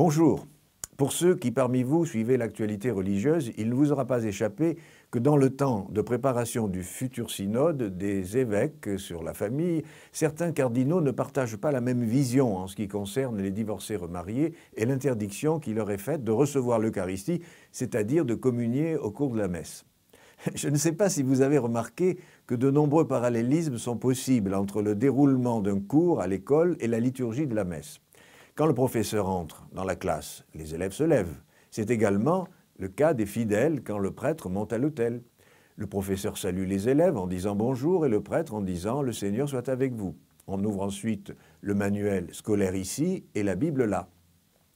Bonjour. Pour ceux qui parmi vous suivez l'actualité religieuse, il ne vous aura pas échappé que dans le temps de préparation du futur synode des évêques sur la famille, certains cardinaux ne partagent pas la même vision en ce qui concerne les divorcés remariés et l'interdiction qui leur est faite de recevoir l'Eucharistie, c'est-à-dire de communier au cours de la messe. Je ne sais pas si vous avez remarqué que de nombreux parallélismes sont possibles entre le déroulement d'un cours à l'école et la liturgie de la messe. Quand le professeur entre dans la classe, les élèves se lèvent. C'est également le cas des fidèles quand le prêtre monte à l'autel. Le professeur salue les élèves en disant bonjour et le prêtre en disant « Le Seigneur soit avec vous ». On ouvre ensuite le manuel scolaire ici et la Bible là.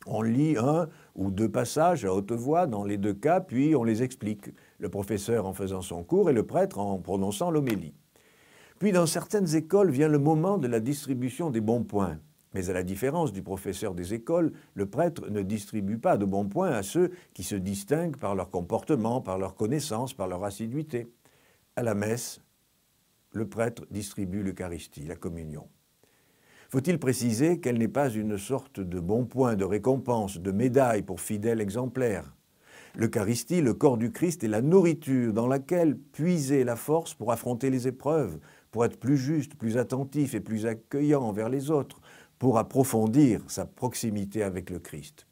On lit un ou deux passages à haute voix dans les deux cas, puis on les explique, le professeur en faisant son cours et le prêtre en prononçant l'homélie. Puis dans certaines écoles vient le moment de la distribution des bons points. Mais à la différence du professeur des écoles, le prêtre ne distribue pas de bons points à ceux qui se distinguent par leur comportement, par leur connaissance, par leur assiduité. À la messe, le prêtre distribue l'Eucharistie, la communion. Faut-il préciser qu'elle n'est pas une sorte de bon point, de récompense, de médaille pour fidèles exemplaires? L'Eucharistie, le corps du Christ, est la nourriture dans laquelle puiser la force pour affronter les épreuves, pour être plus juste, plus attentif et plus accueillant envers les autres, pour approfondir sa proximité avec le Christ.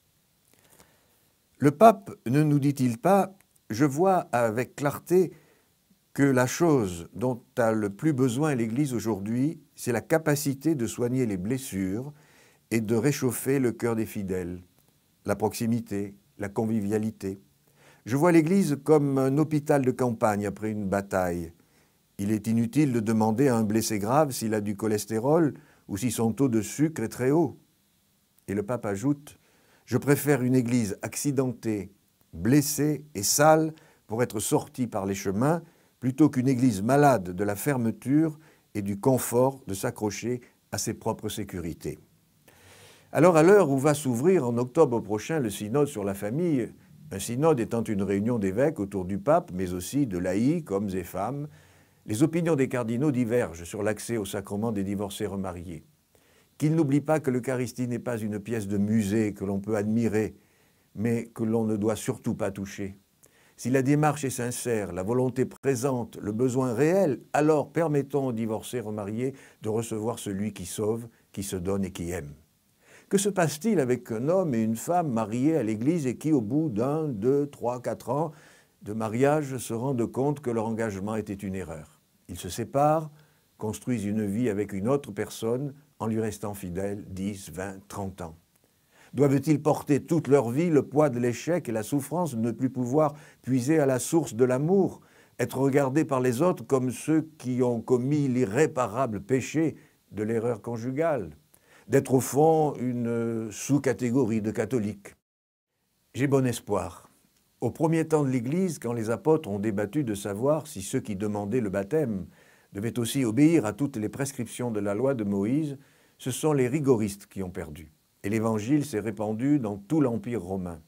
Le pape ne nous dit-il pas « Je vois avec clarté que la chose dont a le plus besoin l'Église aujourd'hui, c'est la capacité de soigner les blessures et de réchauffer le cœur des fidèles, la proximité, la convivialité. Je vois l'Église comme un hôpital de campagne après une bataille. Il est inutile de demander à un blessé grave s'il a du cholestérol ou si son taux de sucre est très haut. » Et le pape ajoute « Je préfère une Église accidentée, blessée et sale pour être sortie par les chemins, plutôt qu'une Église malade de la fermeture et du confort de s'accrocher à ses propres sécurités. » Alors à l'heure où va s'ouvrir en octobre prochain le synode sur la famille, un synode étant une réunion d'évêques autour du pape, mais aussi de laïcs, hommes et femmes, les opinions des cardinaux divergent sur l'accès au sacrement des divorcés remariés. Qu'ils n'oublient pas que l'Eucharistie n'est pas une pièce de musée que l'on peut admirer, mais que l'on ne doit surtout pas toucher. Si la démarche est sincère, la volonté présente, le besoin réel, alors permettons aux divorcés remariés de recevoir celui qui sauve, qui se donne et qui aime. Que se passe-t-il avec un homme et une femme mariés à l'Église et qui, au bout d'1, 2, 3, 4 ans de mariage, se rendent compte que leur engagement était une erreur? Ils se séparent, construisent une vie avec une autre personne en lui restant fidèles 10, 20, 30 ans. Doivent-ils porter toute leur vie le poids de l'échec et la souffrance de ne plus pouvoir puiser à la source de l'amour, être regardés par les autres comme ceux qui ont commis l'irréparable péché de l'erreur conjugale, d'être au fond une sous-catégorie de catholiques? J'ai bon espoir. Au premier temps de l'Église, quand les apôtres ont débattu de savoir si ceux qui demandaient le baptême devaient aussi obéir à toutes les prescriptions de la loi de Moïse, ce sont les rigoristes qui ont perdu. Et l'Évangile s'est répandu dans tout l'Empire romain.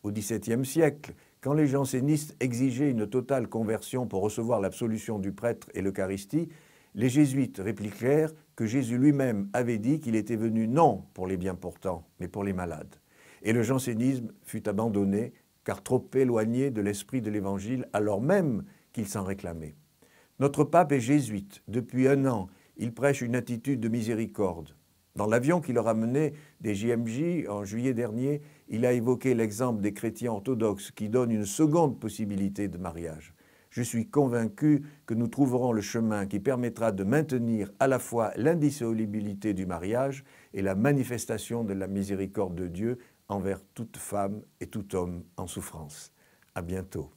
Au XVIIe siècle, quand les jansénistes exigeaient une totale conversion pour recevoir l'absolution du prêtre et l'Eucharistie, les jésuites répliquèrent que Jésus lui-même avait dit qu'il était venu non pour les bien portants, mais pour les malades. Et le jansénisme fut abandonné car trop éloigné de l'esprit de l'Évangile, alors même qu'il s'en réclamait. Notre pape est jésuite. Depuis 1 an, il prêche une attitude de miséricorde. Dans l'avion qui le ramenait des JMJ en juillet dernier, il a évoqué l'exemple des chrétiens orthodoxes qui donnent une seconde possibilité de mariage. Je suis convaincu que nous trouverons le chemin qui permettra de maintenir à la fois l'indissolubilité du mariage et la manifestation de la miséricorde de Dieu envers toute femme et tout homme en souffrance. À bientôt.